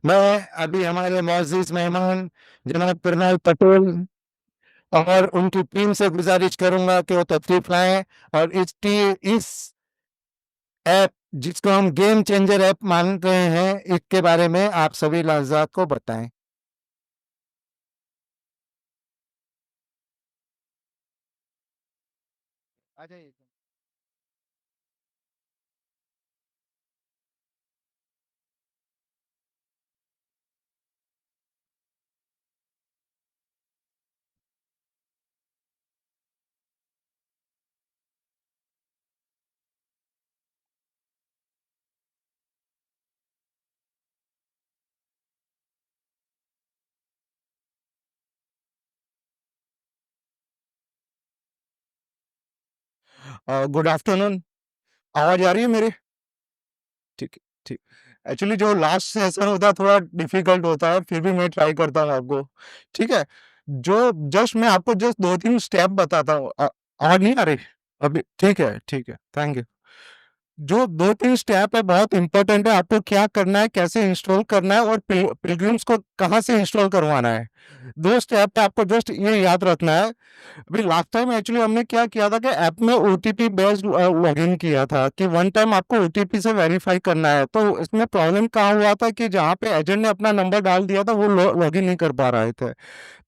मैं अभी हमारे मोअज़्ज़िज़ मेहमान जनाब करनल पटेल और उनकी टीम से गुज़ारिश करूँगा कि वो तशरीफ़ लाएँ और इस ऐप जिसको हम गेम चेंजर ऐप मान रहे हैं, इसके बारे में आप सभी लाज़ात को बताएँ। आ जाइए। Good afternoon. आवाज़ आ रही है मेरी? ठीक है, ठीक। एक्चुअली जो लास्ट सेशन होता है थोड़ा डिफ़िकल्ट होता है, फिर भी मैं ट्राई करता हूँ आपको, ठीक है? जो जस्ट मैं आपको जस्ट 2-3 स्टेप बताता हूँ। आवाज़ नहीं आ रही? अभी ठीक है, थैंक यू। जो 2-3 स्टेप है बहुत इम्पोर्टेंट है, आपको क्या करना है, कैसे इंस्टॉल करना है और पिलग्रिम्स को कहाँ से इंस्टॉल करवाना है। 2 स्टेप पे आपको जस्ट ये याद रखना है। अभी लास्ट टाइम एक्चुअली हमने क्या किया था कि ऐप में ओटीपी बेस्ड लॉगिन किया था कि वन टाइम आपको ओटीपी से वेरीफाई करना है। तो इसमें प्रॉब्लम कहाँ हुआ था कि जहाँ पे एजेंट ने अपना नंबर डाल दिया था वो लॉगिन नहीं कर पा रहे थे।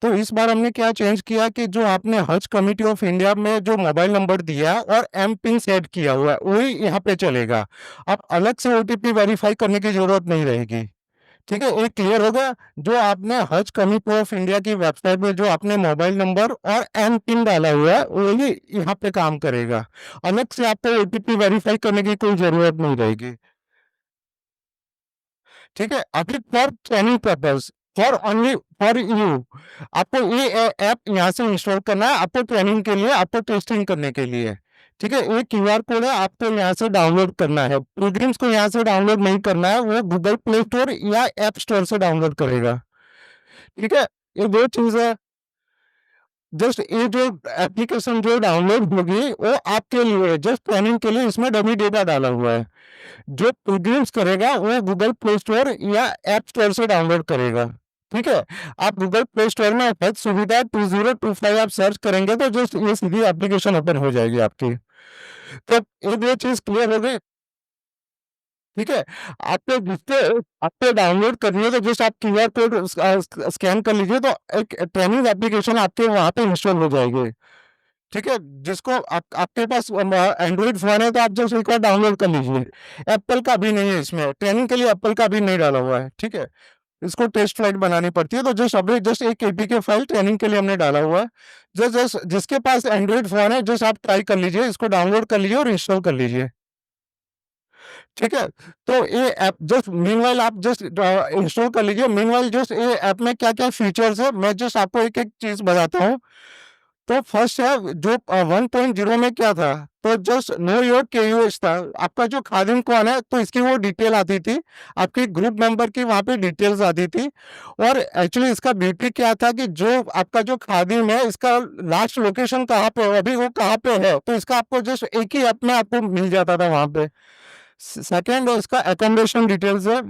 तो इस बार हमने क्या चेंज किया कि जो आपने हज कमेटी ऑफ इंडिया में जो मोबाइल नंबर दिया है और एम पिन सेट किया हुआ है वही यहाँ पे चलेगा। आप अलग से ओटीपी वेरीफाई करने की जरूरत नहीं रहेगी। ठीक है, ये क्लियर होगा। जो आपने हज कमिटी ऑफ इंडिया की वेबसाइट में जो आपने मोबाइल नंबर और एम पिन डाला हुआ है वही यहाँ पे काम करेगा। अलग से आपको ओटीपी वेरीफाई करने की कोई जरूरत नहीं रहेगी। ठीक है, अभी for training purpose, for only for you, आपको ये ऐप यहाँ से इंस्टॉल करना है, आपको ट्रेनिंग के लिए, आपको टेस्टिंग करने के लिए। ठीक है, ये क्यूआर कोड है, आपको यहाँ से डाउनलोड करना है। प्लगइन्स को यहाँ से डाउनलोड नहीं करना है, वो गूगल प्ले स्टोर या ऐप स्टोर से डाउनलोड करेगा। ठीक है, ये दो चीज है। जस्ट ये जो एप्लीकेशन जो डाउनलोड होगी वो आपके लिए जस्ट ट्रेनिंग के लिए, इसमें डमी डेटा डाला हुआ है। जो प्लगइन्स करेगा वो गूगल प्ले स्टोर या ऐप स्टोर से डाउनलोड करेगा। ठीक है, आप गूगल प्ले स्टोर में हज सुविधा 2025 आप सर्च करेंगे तो जस्ट ये सीधी एप्लीकेशन ओपन हो जाएगी आपकी। तो ये दो चीज क्लियर हो गई। ठीक है, आपको जिससे आपको डाउनलोड करनी है तो जस्ट आप क्यूआर कोड स्कैन कर लीजिए तो एक ट्रेनिंग एप्लीकेशन आपके वहां पे इंस्टॉल हो जाएगी। ठीक है, जिसको आपके पास एंड्रॉइड फोन है तो आप जस्ट एक बार डाउनलोड कर लीजिए। एप्पल का भी नहीं है, इसमें ट्रेनिंग के लिए एप्पल का भी नहीं डाला हुआ है। ठीक है, इसको टेस्ट फ्लाइट बनानी पड़ती है तो जस्ट अभी जस्ट एक एपीके फाइल ट्रेनिंग के लिए हमने डाला हुआ है। जस्ट जस्ट जिसके पास एंड्रॉइड फोन है जस्ट आप ट्राई कर लीजिए, इसको डाउनलोड कर लीजिए और इंस्टॉल कर लीजिए। ठीक है, तो ये ऐप जस्ट मीनवाइल आप जस्ट इंस्टॉल कर लीजिए। मीनवाइल जस्ट ये ऐप में क्या क्या फीचर्स है मैं जस्ट आपको एक एक चीज बताता हूँ। तो फर्स्ट है जो 1.0 में क्या था, तो जस्ट नो योर केयूएस था। आपका जो खादिम कौन है तो इसकी वो डिटेल आती थी, आपके ग्रुप मेंबर की वहां पे डिटेल्स आती थी। और एक्चुअली इसका ब्यूटी क्या था कि जो आपका जो खादिम है इसका लास्ट लोकेशन कहाँ पे है, अभी वो कहाँ पे है, तो इसका आपको जस्ट एक ही ऐप में आपको मिल जाता था वहां पे। सेकंड इसका अकोमोडेशन डिटेल्स है।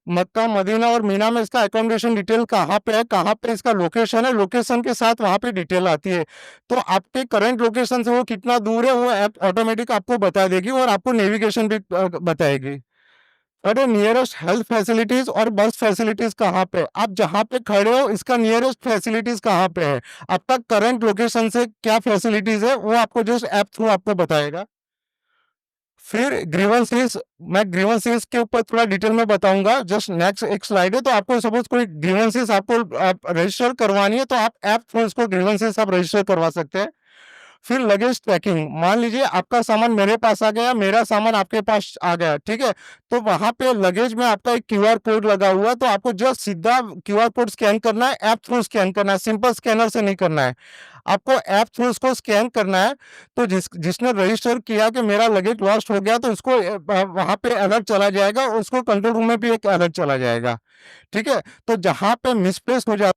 मक्का मदीना और मीना में इसका अकोमोडेशन डिटेल कहाँ पे है, कहाँ पे इसका लोकेशन है, लोकेशन के साथ वहां पे डिटेल आती है। तो आपके करंट लोकेशन से वो कितना दूर है वो ऐप ऑटोमेटिक आपको बता देगी और आपको नेविगेशन भी बताएगी। अरे नियरेस्ट हेल्थ फैसिलिटीज और बस फैसिलिटीज कहाँ पे, आप जहाँ पे खड़े हो इसका नियरेस्ट फैसिलिटीज कहाँ पे है, आपका करंट लोकेशन से क्या फैसिलिटीज है वो आपको जस्ट ऐप थ्रू आपको बताएगा। फिर ग्रीवेंसेस, मैं ग्रीवेंसेस के ऊपर थोड़ा डिटेल में बताऊंगा, जस्ट नेक्स्ट एक स्लाइड है। तो आपको सपोज कोई ग्रीवेंसेस आपको आप रजिस्टर करवानी है तो आप ऐप थ्रू इसको ग्रीवेंसेस आप रजिस्टर करवा सकते हैं। फिर लगेज ट्रैकिंग, मान लीजिए आपका सामान मेरे पास आ गया, मेरा सामान आपके पास आ गया, ठीक है, तो वहां पे लगेज में आपका एक क्यूआर कोड लगा हुआ है तो आपको जस्ट सीधा क्यूआर कोड स्कैन करना है, ऐप थ्रू स्कैन करना है, सिंपल स्कैनर से नहीं करना है, आपको ऐप थ्रू उसको स्कैन करना है। तो जिसने रजिस्टर किया कि मेरा लगेज लॉस्ट हो गया तो उसको वहां पे अलर्ट चला जाएगा, उसको कंट्रोल रूम में भी एक अलर्ट चला जाएगा। ठीक है, तो जहां पे मिसप्लेस हो जाता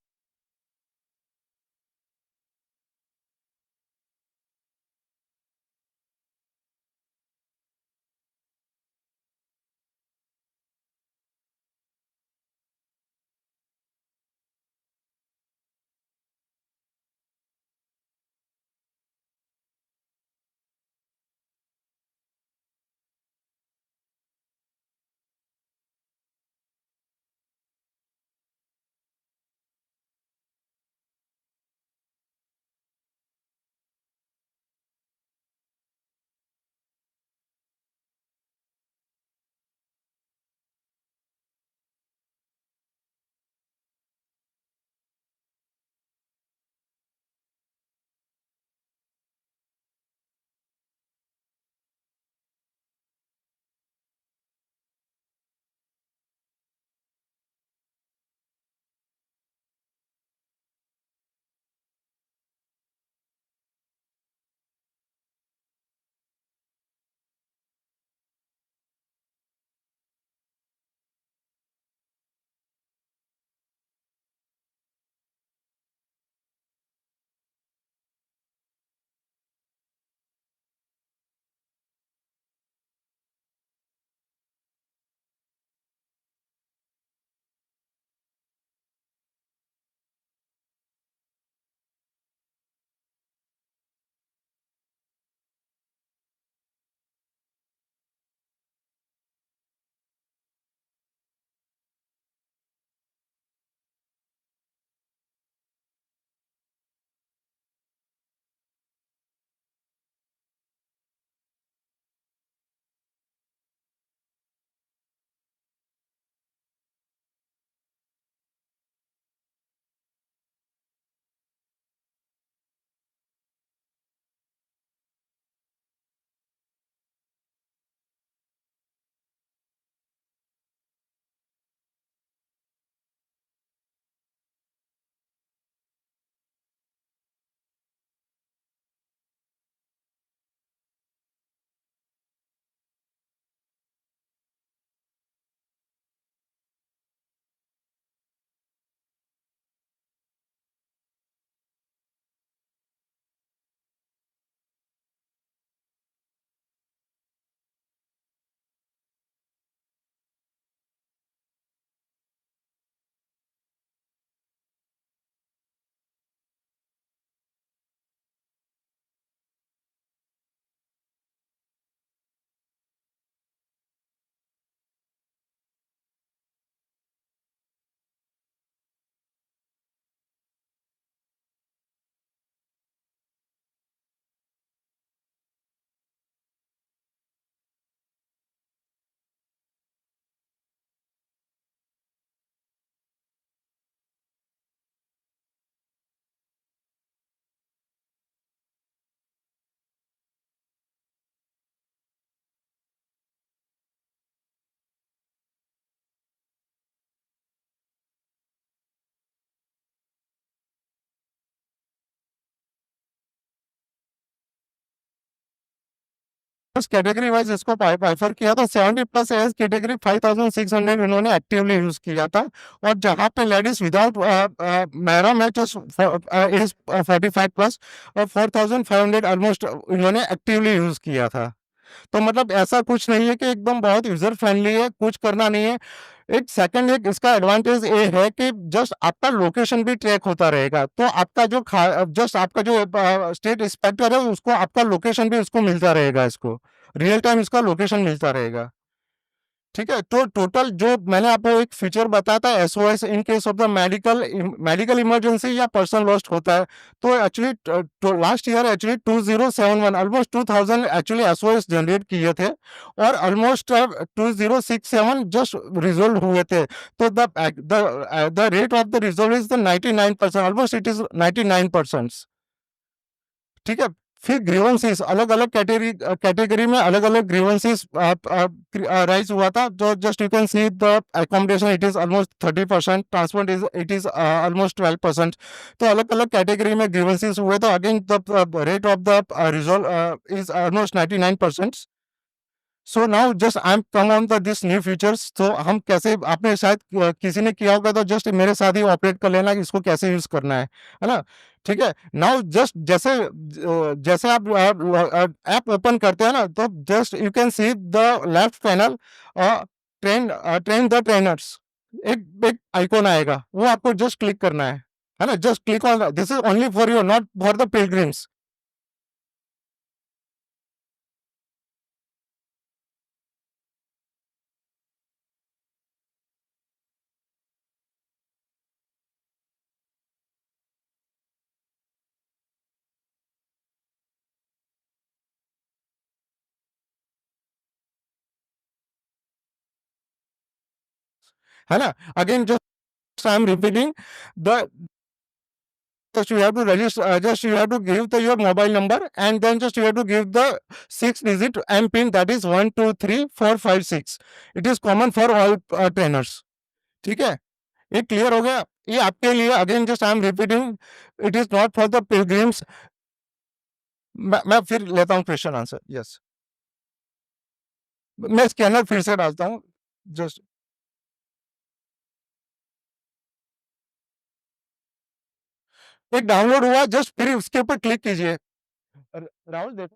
कैटेगरी वाइज इसको बाइफर किया था। 70 प्लस एज कैटेगरी 5600 इन्होंने एक्टिवली यूज किया था। और जहाँ पे लेडीज विदाउट महरम है जो एज 45 प्लस और 4500 ऑलमोस्ट इन्होंने एक्टिवली यूज किया था। तो मतलब ऐसा कुछ नहीं है कि एकदम बहुत यूजर फ्रेंडली है, कुछ करना नहीं है। एक सेकंड, एक इसका एडवांटेज ये है कि जस्ट आपका लोकेशन भी ट्रैक होता रहेगा, तो आपका जो जस्ट आपका जो स्टेट इंस्पेक्टर है उसको आपका लोकेशन भी उसको मिलता रहेगा, इसको रियल टाइम इसका लोकेशन मिलता रहेगा। ठीक है, तो टोटल जो मैंने आपको एक फीचर बताया था SOS in case of the medical emergency या पर्सन लॉस्ट होता है, तो actually last year actually 2071 almost 2000 actually SOS generate किए थे और ऑलमोस्ट 2067 जस्ट रिजोल्व हुए थे। तो the rate of the resolve is the 99%, almost it is 99%। ठीक है, फिर ग्रीवेंसेस अलग अलग कैटेगरी में अलग अलग ग्रीवेंसेस राइज हुआ था। जो just you can see the accommodation it is almost 30%, transport it is almost 12%। तो अलग अलग कैटेगरी में ग्रीवेंसेस हुए, तो again the rate of the resolve is almost 99%। So now just I am come on the this new features. तो हम कैसे, आपने शायद किसी ने किया होगा, तो जस्ट मेरे साथ ही ऑपरेट कर लेना कि इसको कैसे यूज करना है ना। ठीक है, नाउ जस्ट जैसे जैसे आप ऐप ओपन करते हैं ना, तो just you can see the left panel train the trainers, एक आइकॉन आएगा, वो आपको जस्ट क्लिक करना है ना। Just click on, this is only for you, not for the pilgrims. है ना। Again just I am repeating the, just you have to register, just you have to give your mobile number, and then just you have to give the 6 digit M pin, that is 123456। it is common for all trainers। ठीक है, ये clear हो गया, ये आपके लिए। Again just I am repeating, it is not for the pilgrims. मैं फिर लेता हूँ क्वेश्चन आंसर। यस, मैं स्कैनर फिर से डालता हूँ। जस्ट एक डाउनलोड हुआ, जस्ट फिर उसके ऊपर क्लिक कीजिए। राहुल देखो,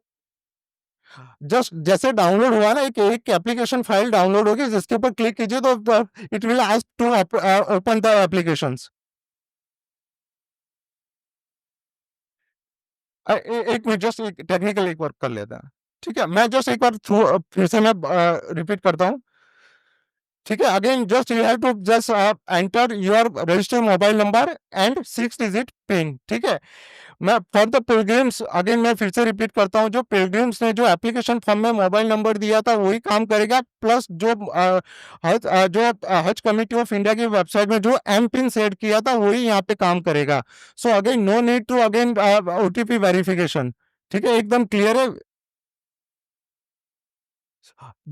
जस्ट जैसे डाउनलोड हुआ ना, एक एप्लीकेशन फाइल डाउनलोड होगी, जिसके ऊपर क्लिक कीजिए तो it will ask to open the applications. एक मिनट, जस्ट एक टेक्निकल एक वर्क कर लेता है। ठीक है, मैं जस्ट एक बार फिर से मैं रिपीट करता हूँ। ठीक है, again just you have to just enter your registered mobile number and 6 digit pin. ठीक है, मैं फॉर द पिलग्रिम्स, अगेन मैं फिर से रिपीट करता हूँ, जो पिलग्रिम्स ने जो एप्लीकेशन फॉर्म में मोबाइल नंबर दिया था वही काम करेगा, प्लस जो हज कमेटी ऑफ इंडिया की वेबसाइट में जो एम पिन सेट किया था वही यहाँ पे काम करेगा। So again no need to again OTP verification. ठीक है, एकदम क्लियर है।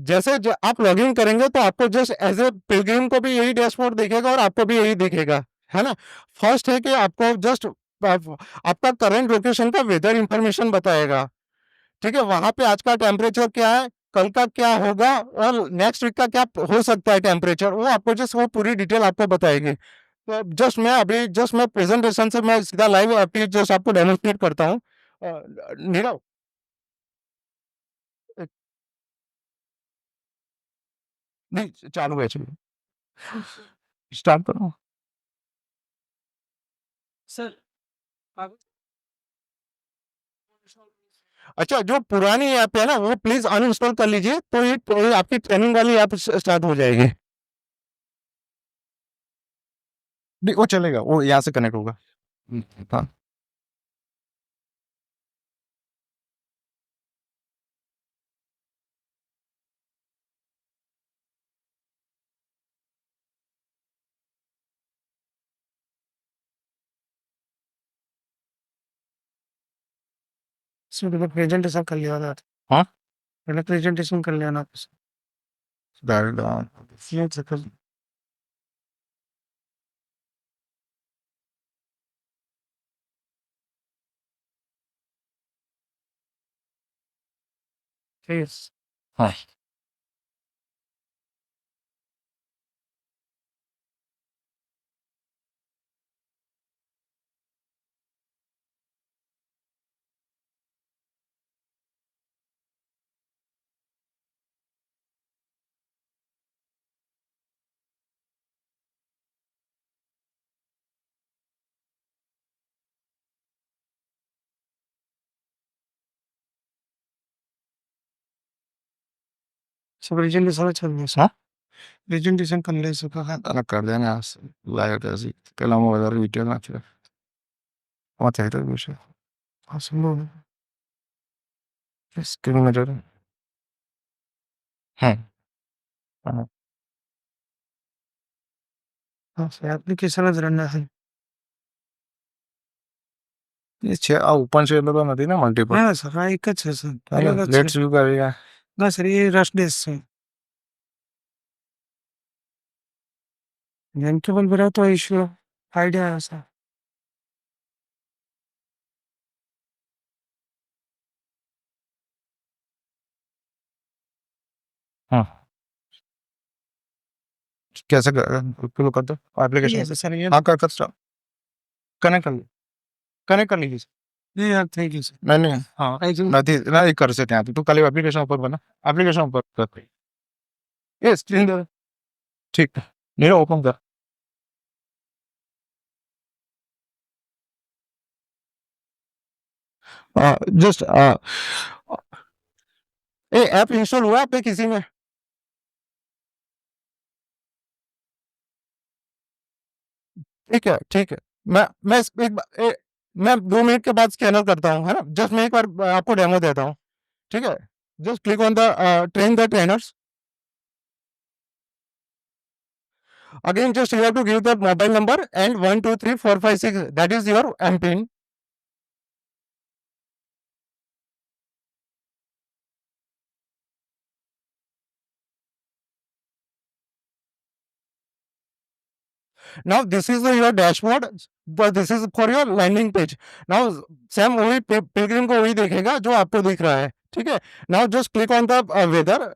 जैसे आप लॉगिन करेंगे तो आपको जस्ट एज ए पिलग्रिम को भी यही डैशबोर्ड दिखेगा और आपको भी यही दिखेगा, है ना। फर्स्ट है कि आपको जस्ट आपका करंट लोकेशन का वेदर इंफॉर्मेशन बताएगा। ठीक है, वहां पे आज का टेम्परेचर क्या है, कल का क्या होगा और नेक्स्ट वीक का क्या हो सकता है टेम्परेचर, वो आपको जस्ट वो पूरी डिटेल आपको बताएगी। तो जस्ट मैं अभी जस्ट मैं प्रेजेंटेशन से मैं सीधा लाइव अभी जस्ट आपको डेमोन्स्ट्रेट करता हूँ। नीरव, नहीं चालू है, चलिए स्टार्ट करो। सर, अच्छा, जो पुरानी ऐप है ना वो प्लीज अनइंस्टॉल कर लीजिए, तो ये आपकी ट्रेनिंग वाली ऐप स्टार्ट हो जाएगी। नहीं, वो चलेगा, वो यहाँ से कनेक्ट होगा। हाँ, इसमें पहले प्रेजेंटेशन कर लिया ना। हाँ, पहले प्रेजेंटेशन कर लिया ना। Direct Yes. हाँ। सब presentation चल रही है हाँ presentation कर ले इसका अरे कर देना लाइव ऐसी कलम वगैरह वीडियो ना फिर वहाँ चाहिए कुछ हाँ सुन लो स्क्रीन में जरा हाँ हाँ हाँ एप्लीकेशन जरा है ये छे ओपन से तो नहीं ना मल्टीपल हाँ सर हाँ एक अच्छा सर लेट्स व्यू करेगा ना सर ये रश डेस से केबल बरा तो इशू आइडिया है सर हाँ कैसे कर कर दो एप्लीकेशन सर ये हाँ कर स्टार्ट कनेक्ट कर कनेक्ट कर लीजिए नहीं यार थैंक यू सर नहीं नहीं हाँ नहीं नहीं कर सकते हैं तो कल एप्लीकेशन ऊपर बना एप्लीकेशन ऊपर कर ये स्क्रीन दे ठीक है मेरा ओपन कर जस्ट ये ऐप इंस्टॉल हुआ आपके किसी में ठीक है मैं मैं 2 मिनट के बाद स्कैनर करता हूँ है ना जस्ट मैं एक बार आपको डेमो देता हूँ ठीक है just click on the train the trainers again just you have to give the mobile number and 123456 that is your M pin now this is your dashboard but this is for your landing page now Sam वही Pilgrim को वही देखेगा जो आपको दिख रहा है ठीक है now just click on the weather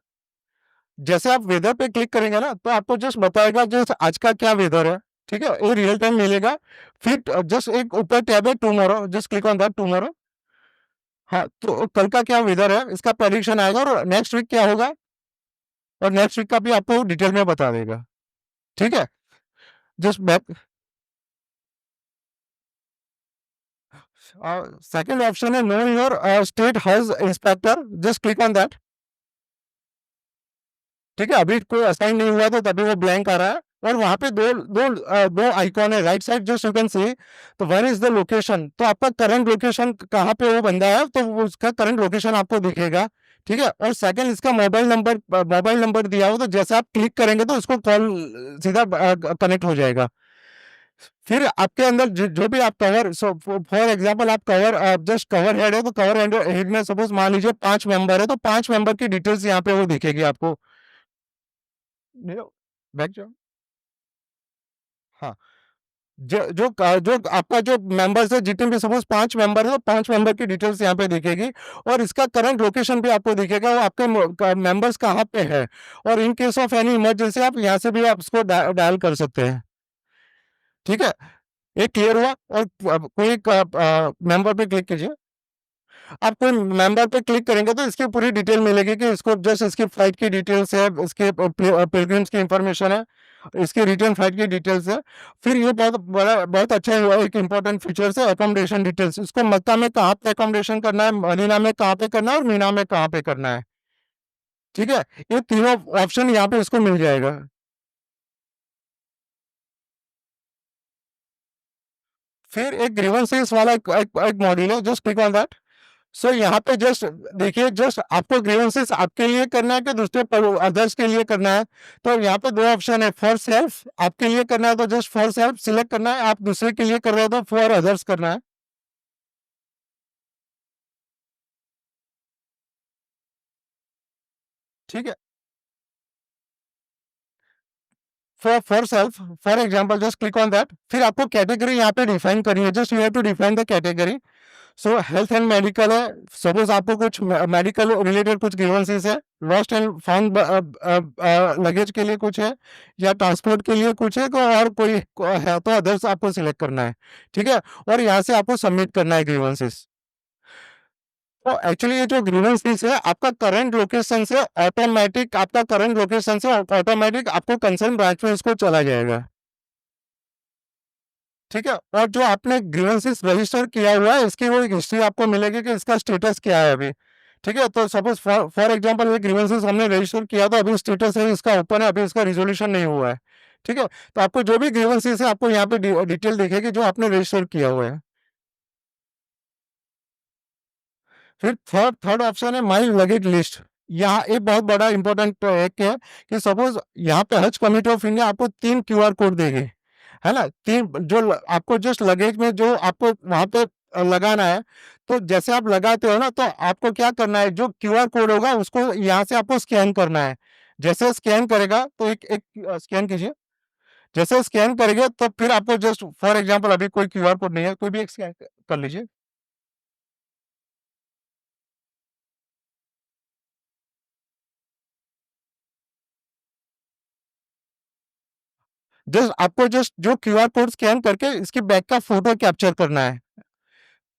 जैसे आप वेदर पे क्लिक करेंगे ना तो आपको जस्ट बताएगा जो आज का क्या वेदर है ठीक है वो रियल टाइम मिलेगा फिर जस्ट एक ऊपर टैब है tomorrow just click on that tomorrow हाँ तो कल का क्या वेदर है इसका प्रेडिक्शन आएगा और नेक्स्ट वीक क्या होगा और नेक्स्ट वीक का भी आपको डिटेल में बता देगा ठीक है जस्ट बैक सेकंड ऑप्शन है know your state has inspector just click on that ठीक है अभी कोई असाइन नहीं हुआ तो तभी वो ब्लैंक आ रहा है और वहां पे दो आइकॉन है right side just you can see तो वन इज द लोकेशन तो आपका करंट लोकेशन कहाँ पे वो बंदा है तो उसका करंट लोकेशन आपको दिखेगा ठीक है और सेकंड इसका मोबाइल नंबर दिया हो तो जैसे आप क्लिक करेंगे तो उसको कॉल सीधा कनेक्ट हो जाएगा फिर आपके अंदर जो भी आप कवर फॉर एग्जांपल आप कवर जस्ट कवर हेड है तो कवर हेड में सपोज मान लीजिए 5 मेंबर है तो 5 मेंबर की डिटेल्स यहाँ पे वो दिखेगी आपको बैक जाओ हाँ जो आपका जो मेंबर्स है जितने भी सपोज 5 मेंबर है तो 5 मेंबर की डिटेल्स यहाँ पे दिखेगी और इसका करंट लोकेशन भी आपको दिखेगा वो आपके मेंबर्स कहाँ पे है और इन केस ऑफ एनी इमरजेंसी आप यहाँ से भी आप इसको डायल कर सकते हैं ठीक है ये क्लियर हुआ और कोई मेंबर पे क्लिक कीजिए आप कोई मेंबर पे क्लिक करेंगे तो इसकी पूरी डिटेल मिलेगी कि इसको जस्ट इसकी फ्लाइट की डिटेल्स है इसके पिलग्रिम्स की इंफॉर्मेशन है इसकी रिटर्न फ्लाइट की डिटेल्स है फिर ये बहुत अच्छा हुआ एक इंपॉर्टेंट फीचर है अकोमोडेशन डिटेल्स इसको मक्का में कहाँ पे अकोमोडेशन करना है मदीना में कहाँ पे करना है और मीना में कहाँ पे करना है ठीक है ये तीनों ऑप्शन यहाँ पे इसको मिल जाएगा फिर एक ग्रीवेंसेस वाला एक मॉड्यूल है just click on that so यहाँ पे जस्ट देखिए जस्ट आपको ग्रीवेंसेस आपके लिए करना है कि दूसरे अदर्स के लिए करना है तो यहाँ पे दो ऑप्शन है फॉर सेल्फ आपके लिए करना है तो जस्ट फॉर सेल्फ सिलेक्ट करना है आप दूसरे के लिए कर रहे हो तो फॉर अदर्स करना है ठीक है for self for example just click on that फिर आपको कैटेगरी यहाँ पे डिफाइन करनी है just you have to define the category so health and medical है, सपोज आपको कुछ मेडिकल रिलेटेड कुछ ग्रीवेंसेस है, लॉस्ट एंड फाउंड लगेज के लिए कुछ है, या ट्रांसपोर्ट के लिए कुछ है, और है तो अदर्स आपको सिलेक्ट करना है, ठीक है, और यहाँ से आपको सबमिट करना है ग्रीवेंसेस। तो एक्चुअली ये जो ग्रीवेंसेस है आपका करंट लोकेशन से ऑटोमेटिक, आपका करंट लोकेशन से ऑटोमेटिक आपको कंसर्न ब्रांच में इसको चला जाएगा, ठीक है, और जो आपने ग्रीवेंसेस रजिस्टर किया हुआ है इसकी वो एक हिस्ट्री आपको मिलेगी कि इसका स्टेटस क्या है अभी, ठीक है, तो सपोज फॉर एग्जांपल ये ग्रीवेंसेस हमने रजिस्टर किया तो अभी स्टेटस है इसका ओपन है, अभी इसका रिजोल्यूशन नहीं हुआ है, ठीक है, तो आपको जो भी ग्रीवेंसेस है आपको यहाँ पे डिटेल दिखेगी जो आपने रजिस्टर किया हुआ है। फिर थर्ड थर्ड ऑप्शन है माई लगेज लिस्ट। यहाँ एक बहुत बड़ा इंपॉर्टेंट है कि सपोज यहाँ पे हज कमिटी ऑफ इंडिया आपको 3 QR कोड देगी, है ना, आपको जस्ट लगेज में जो आपको वहां पे लगाना है, तो जैसे आप लगाते हो ना तो आपको क्या करना है, जो QR कोड होगा उसको यहाँ से आपको स्कैन करना है, जैसे स्कैन करेगा तो एक एक स्कैन कीजिए, जैसे स्कैन करेंगे तो फिर आपको जस्ट फॉर एग्जांपल अभी कोई QR कोड नहीं है, कोई भी एक स्कैन कर लीजिए, जस्ट आपको जस्ट जो QR कोड स्कैन करके इसके बैक का फोटो कैप्चर करना है,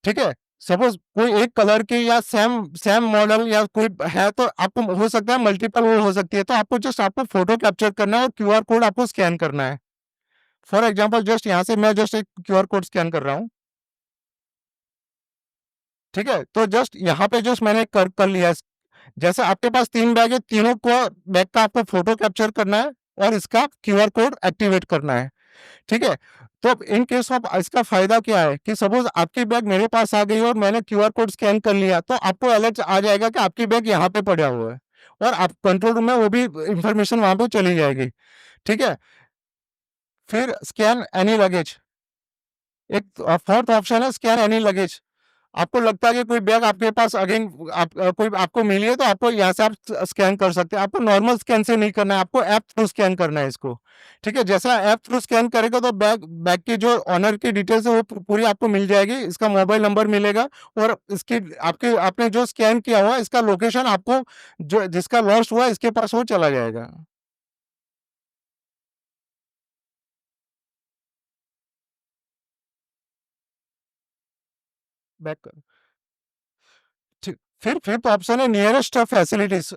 ठीक है, सपोज कोई एक कलर की या सेम सेम मॉडल या कोई है तो आपको हो सकता है मल्टीपल वो हो सकती है, तो आपको जस्ट आपको फोटो कैप्चर करना है और QR कोड आपको स्कैन करना है। फॉर एग्जांपल जस्ट यहाँ से मैं जस्ट एक QR कोड स्कैन कर रहा हूँ, ठीक है, तो जस्ट यहाँ पे जस्ट मैंने कर लिया। जैसे आपके पास 3 बैग है, तीनों को बैग का आपको फोटो कैप्चर करना है और इसका QR कोड एक्टिवेट करना है, ठीक है, तो इन केस ऑफ इसका फायदा क्या है कि सपोज आपकी बैग मेरे पास आ गई और मैंने QR कोड स्कैन कर लिया तो आपको अलर्ट आ जाएगा कि आपकी बैग यहाँ पे पड़ा हुआ है, और आप कंट्रोल रूम में वो भी इंफॉर्मेशन वहां पे चली जाएगी, ठीक है। फिर स्कैन एनी लगेज, एक फोर्थ ऑप्शन है स्कैन एनी लगेज। आपको लगता है कि कोई बैग आपके पास अगेन कोई आपको मिली है तो आपको यहाँ से आप स्कैन कर सकते हैं, आपको नॉर्मल स्कैन से नहीं करना है, आपको ऐप थ्रू स्कैन करना है इसको, ठीक है, जैसा ऐप थ्रू स्कैन करेगा तो बैग बैग की जो ऑनर की डिटेल्स है वो पूरी आपको मिल जाएगी, इसका मोबाइल नंबर मिलेगा, और इसकी आपके आपने जो स्कैन किया हुआ है इसका लोकेशन आपको जो जिसका लॉस्ट हुआ है इसके पास वो चला जाएगा। बैक ठीक, फिर फिफ्थ ऑप्शन है नियरेस्ट फैसिलिटीज।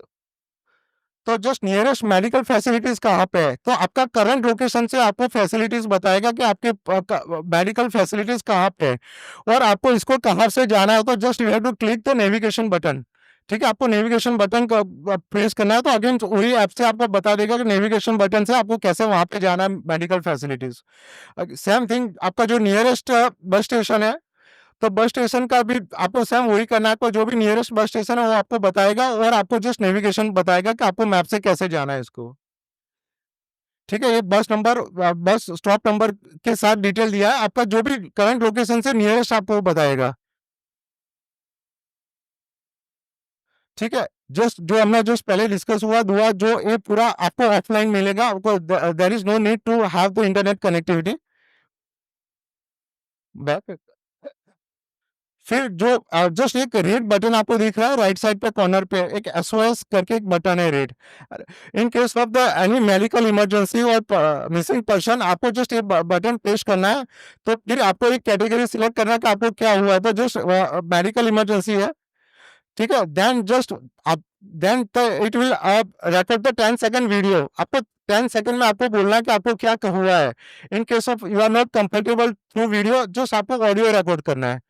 तो जस्ट नियरेस्ट मेडिकल फैसिलिटीज कहाँ पे है, तो आपका करंट लोकेशन से आपको फैसिलिटीज बताएगा कि आपके मेडिकल फैसिलिटीज कहाँ पे है, और आपको इसको कहाँ से जाना है, तो just you have to click the navigation button, ठीक है, आपको नेविगेशन बटन का प्रेस करना है तो अगेन वही ऐप से आपको बता देगा कि नेविगेशन बटन से आपको कैसे वहां पे जाना है मेडिकल फैसिलिटीज। सेम थिंग आपका जो नियरेस्ट बस स्टेशन है, तो बस स्टेशन का भी आपको सेम वही करना है, तो जो भी नियरेस्ट बस स्टेशन है वो आपको बताएगा और आपको जस्ट नेविगेशन बताएगा कि आपको मैप से कैसे जाना है इसको, ठीक है, ये बस नंबर बस स्टॉप नंबर के साथ डिटेल दिया है, आपका जो भी करंट लोकेशन से नियरेस्ट आपको बताएगा, ठीक है, जस्ट जो हमने जस्ट पहले डिस्कस हुआ जो ये पूरा आपको ऑफलाइन मिलेगा, आपको there is no need to have the internet connectivity back. फिर जो जस्ट एक रेड बटन आपको दिख रहा है राइट साइड पे कॉर्नर पे, एक SOS करके एक बटन है red, in case of the any medical emergency और मिसिंग पर्सन आपको जस्ट ये बटन प्रेस करना है, तो फिर आपको एक कैटेगरी सिलेक्ट करना है कि आपको क्या हुआ है, तो जस्ट मेडिकल इमरजेंसी है, ठीक है, देन जस्ट आप then it will record the 10 second video, आपको 10 सेकंड में आपको बोलना है कि आपको क्या हुआ है, in case of you are not comfortable through video just आपको ऑडियो रिकॉर्ड करना है,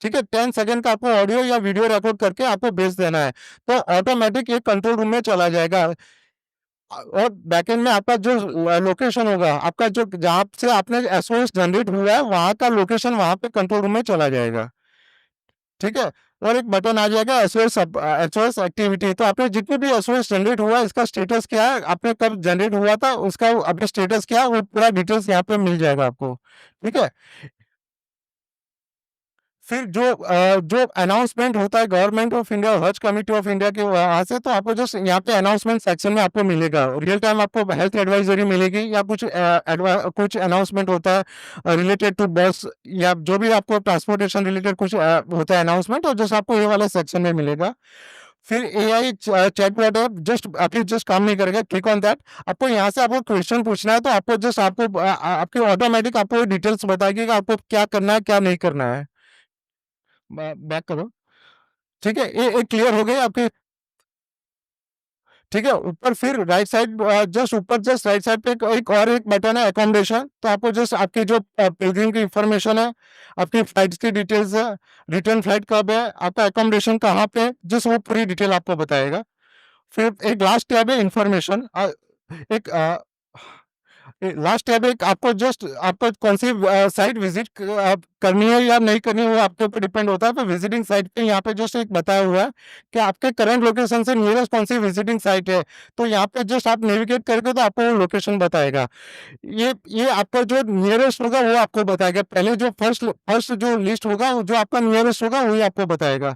ठीक है, 10 सेकंड का आपको ऑडियो या वीडियो रिकॉर्ड करके आपको भेज देना है, तो ऑटोमेटिक ये कंट्रोल रूम में चला जाएगा, और बैकएंड में आपका जो लोकेशन होगा, आपका जो जहाँ से आपने SOS जनरेट हुआ है वहां का लोकेशन वहां पे कंट्रोल रूम में चला जाएगा, ठीक है, और एक बटन आ जाएगा SOS एक्टिविटी, तो आपने जितने भी SOS जनरेट हुआ है इसका स्टेटस क्या है, आपने कब जनरेट हुआ था उसका अपने स्टेटस क्या है वो पूरा डिटेल्स यहाँ पे मिल जाएगा आपको, ठीक है। फिर जो अनाउंसमेंट होता है गवर्नमेंट ऑफ इंडिया, हज कमेटी ऑफ इंडिया के वहाँ से, तो आपको जस्ट यहाँ पे अनाउंसमेंट सेक्शन में आपको मिलेगा, रियल टाइम आपको हेल्थ एडवाइजरी मिलेगी, या कुछ अनाउंसमेंट होता है रिलेटेड टू बस, या जो भी आपको ट्रांसपोर्टेशन रिलेटेड कुछ होता है अनाउंसमेंट, और जस्ट आपको ये वाला सेक्शन में मिलेगा। फिर एआई चैटबॉट है, जस्ट आपकी जस्ट काम नहीं करेगा, क्लिक ऑन दैट। आपको यहाँ से आपको क्वेश्चन पूछना है, तो आपको जस्ट आपके ऑटोमेटिक आपको डिटेल्स बताएगी कि आपको क्या करना है क्या नहीं करना है। बैक करो। ठीक है, ये क्लियर हो गई आपके। ठीक है, ऊपर फिर right side, just right side पे एक बटन है अकोमोडेशन, तो आपको जस्ट आपकी जो पिलग्रिम की इंफॉर्मेशन है, आपकी फ्लाइट्स की डिटेल्स है, रिटर्न फ्लाइट कब है, आपका अकोमोडेशन कहाँ पे, जस्ट वो पूरी डिटेल आपको बताएगा। फिर एक लास्ट टैब है इंफॉर्मेशन, एक लास्ट टैब एक आपको कौन सी साइट विजिट करनी है या नहीं करनी है, वो आपके ऊपर डिपेंड होता है। तो विजिटिंग साइट पे यहाँ पे जस्ट एक बताया हुआ है कि आपके करंट लोकेशन से नियरेस्ट कौन सी विजिटिंग साइट है, तो यहाँ पे जस्ट आप नेविगेट करके तो आपको वो लोकेशन बताएगा। ये आपका जो नियरेस्ट होगा वो आपको बताएगा, पहले जो फर्स्ट जो लिस्ट होगा, जो आपका नियरेस्ट होगा वही आपको बताएगा।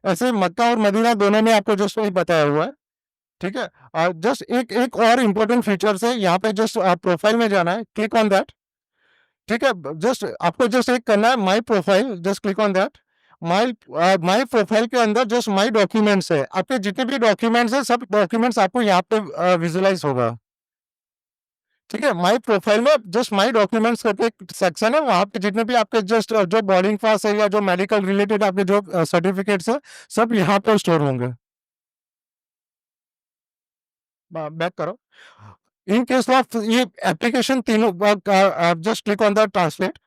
ऐसे मक्का और मदीना दोनों में आपको जस्ट वही बताया हुआ है। ठीक है, और जस्ट एक एक और इम्पोर्टेंट फीचर्स है, यहाँ पे जस्ट आप प्रोफाइल में जाना है, क्लिक ऑन दैट। ठीक है, जस्ट आपको जस्ट एक करना है my profile, just click on that. My my profile के अंदर जस्ट माई डॉक्यूमेंट्स है, आपके जितने भी डॉक्यूमेंट्स है सब डॉक्यूमेंट्स आपको यहाँ पे विजुलाइज होगा। ठीक है, माई प्रोफाइल में जस्ट माई डॉक्यूमेंट्स करके एक सेक्शन है, वहां पे जितने भी आपके जस्ट जो बोर्डिंग पास है या जो मेडिकल रिलेटेड आपके जो सर्टिफिकेट्स है, सब यहाँ पे स्टोर होंगे। बैक करो। इन केस ऑफ ये एप्लीकेशन तीनों, just click on the translate.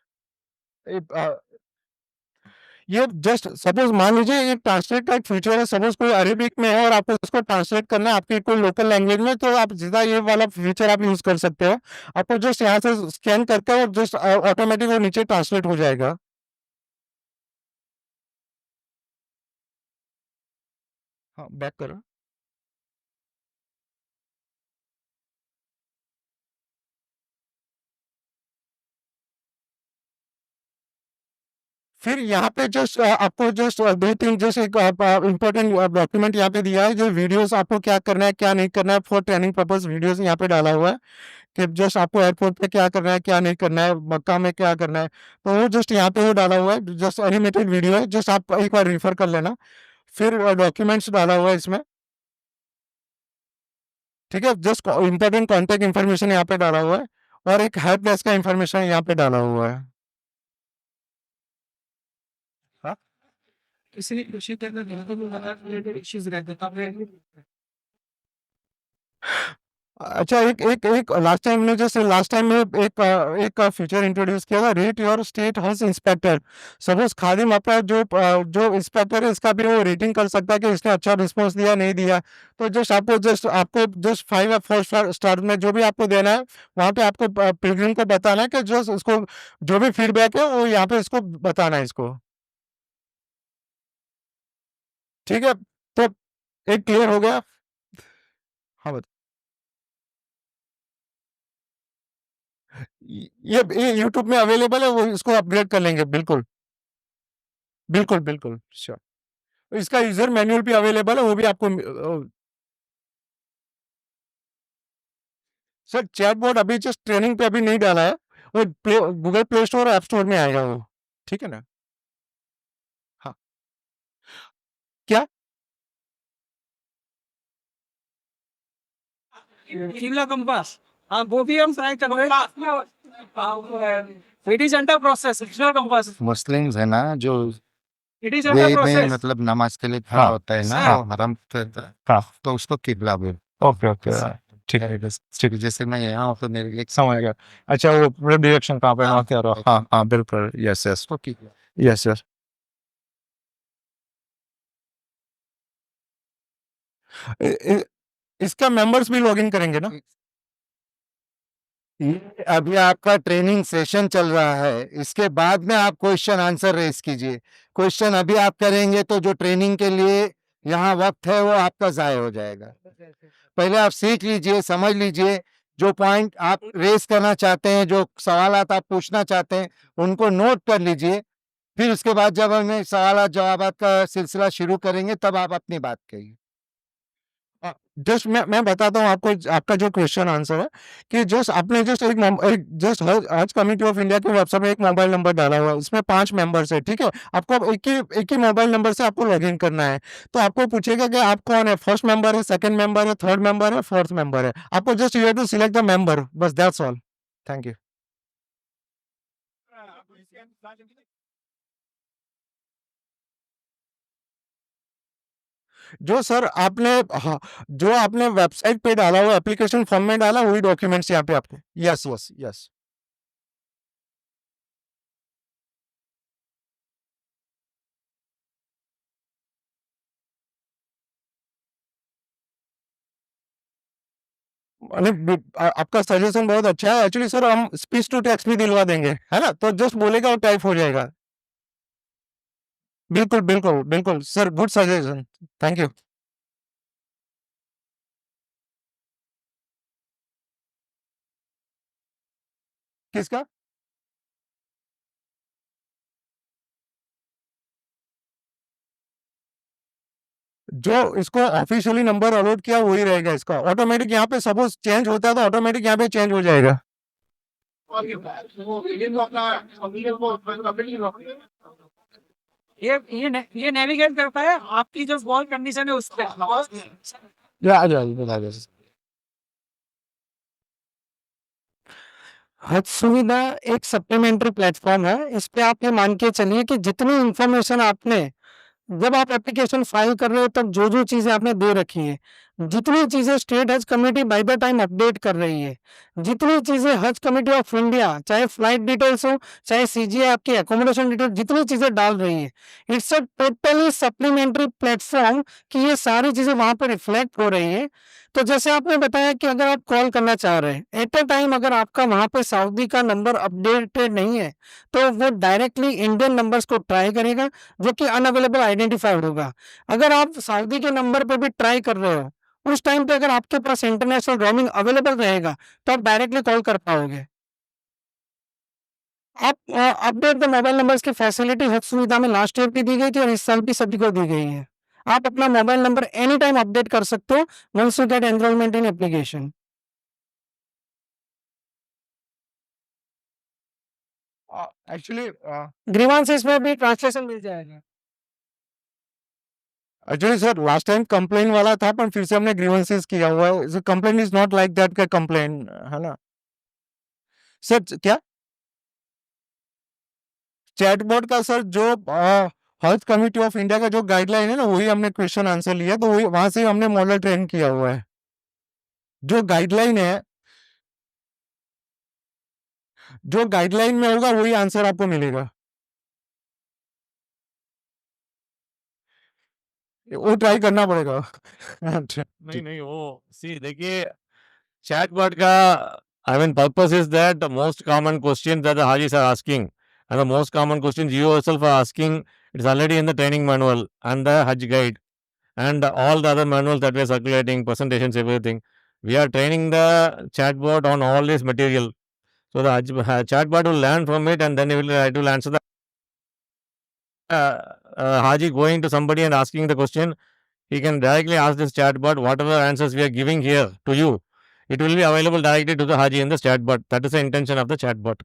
ये जस्ट सपोज मान लीजिए ये ट्रांसलेट का एक फीचर है, सपोज कोई अरेबिक में है और आपको उसको ट्रांसलेट करना है आपकी कोई लोकल लैंग्वेज में, तो आप सीधा ये वाला फीचर आप यूज कर सकते हो। आपको जस्ट यहाँ से स्कैन करके और जस्ट ऑटोमेटिक वो नीचे ट्रांसलेट हो जाएगा। हाँ, बैक करो। फिर यहाँ पे जस्ट आपको जस्ट दो तीन जस्ट एक इम्पोर्टेंट डॉक्यूमेंट यहाँ पे दिया है, जो वीडियोस आपको क्या करना है क्या नहीं करना है, फॉर ट्रेनिंग पर्पस वीडियोस यहाँ पे डाला हुआ है कि जस्ट आपको एयरपोर्ट पे क्या करना है क्या नहीं करना है, मक्का में क्या करना है, तो वो जस्ट यहाँ पे वो डाला हुआ है, जस्ट एनिमेटेड वीडियो है, जस्ट आप एक बार रिफर कर लेना। फिर डॉक्यूमेंट्स डाला हुआ है इसमें। ठीक है, जस्ट इंपॉर्टेंट कॉन्टेक्ट इन्फॉर्मेशन यहाँ पे डाला हुआ है, और एक हेल्प डेस्क का इन्फॉर्मेशन यहाँ पे डाला हुआ है। हाँ? इसलिए कृषि के अंदर रिलेटेड इश्यूज रहते हैं। अच्छा, एक एक एक लास्ट टाइम में जैसे लास्ट टाइम में एक फीचर इंट्रोड्यूस किया था, rate your state house inspector. Suppose खादिम आपका जो इंस्पेक्टर है इसका भी वो रेटिंग कर सकता है कि इसने अच्छा रिस्पॉन्स दिया नहीं दिया, तो जस्ट 5 या 4 स्टार में जो भी आपको देना है, वहाँ पे आपको पिलग्रिम को बताना है कि जस्ट उसको जो भी फीडबैक है वो यहाँ पे इसको बताना है इसको। ठीक है, तो एक क्लियर हो गया। हाँ, ये यूट्यूब में अवेलेबल है, वो इसको अपग्रेड कर लेंगे, बिल्कुल बिल्कुल बिल्कुल श्योर। इसका यूजर मैनुअल भी अवेलेबल है, वो भी आपको सर चैटबॉट अभी जस्ट ट्रेनिंग पे अभी नहीं डाला है, वो गूगल प्ले स्टोर और ऐप स्टोर में आएगा वो। ठीक है ना। हाँ, क्या किला कंपास, हाँ वो भी हम ट्राई कर रहे हैं। It is under process, Qila compass. Muslims है ना जो इट इज वे अंडर में प्रोसेस। मतलब नमाज के लिए खड़ा हाँ होता है ना, हाँ। वो हरम करता है, हाँ, तो उसको किबला बोल। ओके ओके, ठीक है, ठीक है, जैसे मैं यहाँ हूँ तो मेरे लिए समझ गया। अच्छा, वो डायरेक्शन कहाँ पे हाँ, कह रहा, हाँ हाँ बिल्कुल, यस यस उसको किबला। Yes yes. इसका मेंबर्स भी लॉगिन करेंगे ना। ये अभी आपका ट्रेनिंग सेशन चल रहा है, इसके बाद में आप क्वेश्चन आंसर रेस कीजिए। क्वेश्चन अभी आप करेंगे तो जो ट्रेनिंग के लिए यहाँ वक्त है वो आपका जाया हो जाएगा। पहले आप सीख लीजिए, समझ लीजिए, जो पॉइंट आप रेस करना चाहते हैं, जो सवाल आप पूछना चाहते हैं, उनको नोट कर लीजिए, फिर उसके बाद जब हमें सवाल जवाब का सिलसिला शुरू करेंगे तब आप अपनी बात कहिए। जस्ट मैं बताता हूँ आपको आपका जो क्वेश्चन आंसर है कि जस्ट आपने जस्ट एक जस्ट हज कमिटी ऑफ इंडिया के वेबसाइट में एक मोबाइल नंबर डाला हुआ है, उसमें 5 मेंबर्स है, ठीक है। आपको अब एक ही मोबाइल नंबर से आपको लॉगिन करना है। तो आपको पूछेगा कि आप कौन है, फर्स्ट मेंबर है, सेकंड मेंबर है, थर्ड मेंबर है, फोर्थ मेंबर है। आपको just you have to select the member, बस दैट्स ऑल। Thank you. जो सर आपने, हाँ, जो आपने वेबसाइट पे डाला हुआ एप्लीकेशन फॉर्म में डाला वही डॉक्यूमेंट्स यहाँ पे आपको। Yes yes yes. आपका सजेशन बहुत अच्छा है एक्चुअली सर। हम स्पीच टू टेक्स्ट भी दिलवा देंगे, है ना, तो जस्ट बोलेगा और टाइप हो जाएगा। बिल्कुल बिल्कुल बिल्कुल sir, good suggestion, thank you. किसका? जो इसको ऑफिशियली नंबर अलॉट किया वही रहेगा इसका। ऑटोमेटिक यहाँ पे सपोज चेंज होता है तो ऑटोमेटिक यहाँ पे चेंज हो जाएगा। ये नेविगेट करता है आपकी जो बॉल कंडीशन है उस पे। आ जाए। हज सुविधा एक सप्लीमेंट्री प्लेटफॉर्म है। इस पे आप ये मान के चलिए कि जितनी इंफॉर्मेशन आपने, जब आप एप्लीकेशन फाइल कर रहे हो तब जो जो चीजें आपने दे रखी है, जितनी चीजें स्टेट हज committee by the time update कर रही है, जितनी चीजें हज कमेटी ऑफ इंडिया, चाहे फ्लाइट डिटेल्स हो, चाहे सीजीए आपकी एकोमोडेशन डिटेल, जितनी चीजें डाल रही है, it's a totally supplementary platform कि ये सारी चीजें वहां पर रिफ्लेक्ट हो रही है। तो जैसे आपने बताया कि अगर आप कॉल करना चाह रहे हैं एट ए टाइम, अगर आपका वहां पे सऊदी का नंबर अपडेटेड नहीं है तो वो डायरेक्टली इंडियन नंबर्स को ट्राई करेगा जो कि अनअवेलेबल आइडेंटिफाइड होगा। अगर आप सऊदी के नंबर पे भी ट्राई कर रहे हो, उस टाइम पे अगर आपके पास इंटरनेशनल रोमिंग अवेलेबल रहेगा तो आप डायरेक्टली कॉल कर पाओगे। आप अपडेट द मोबाइल नंबर्स की फैसिलिटी हज सुविधा में लास्ट ईयर भी दी गई थी और इस साल भी सभी को दी गई है। आप अपना mobile number any time update कर सकते हो once you get enrolment in application. Actually grievances में भी ट्रांसलेशन मिल जाएगा। Actually sir last time complain वाला था पर फिर से हमने ग्रीवेंसेस किया हुआ है। Complain is not like that का कंप्लेन, है ना सर? क्या चैटबॉट का सर, जो हेल्थ कमिटी ऑफ इंडिया का जो गाइडलाइन है ना वही हमने क्वेश्चन आंसर लिया, तो वही वहां से हमने मॉडल ट्रेन किया हुआ है। जो गाइडलाइन है, जो गाइडलाइन में होगा वही आंसर आपको मिलेगा। वो ट्राई करना पड़ेगा। नहीं नहीं वो सी देखिए chatbot का I mean purpose is that the most common questions that the Hajis are asking and the most common questions you yourself are asking, it's already in the training manual and the Hajj guide and all the other manuals that we are circulating, presentations, everything. We are training the chatbot on all this material. So the chatbot will learn from it and then it will answer the Haji going to somebody and asking the question. He can directly ask this chatbot whatever answers we are giving here to you. It will be available directly to the Haji in the chatbot. That is the intention of the chatbot.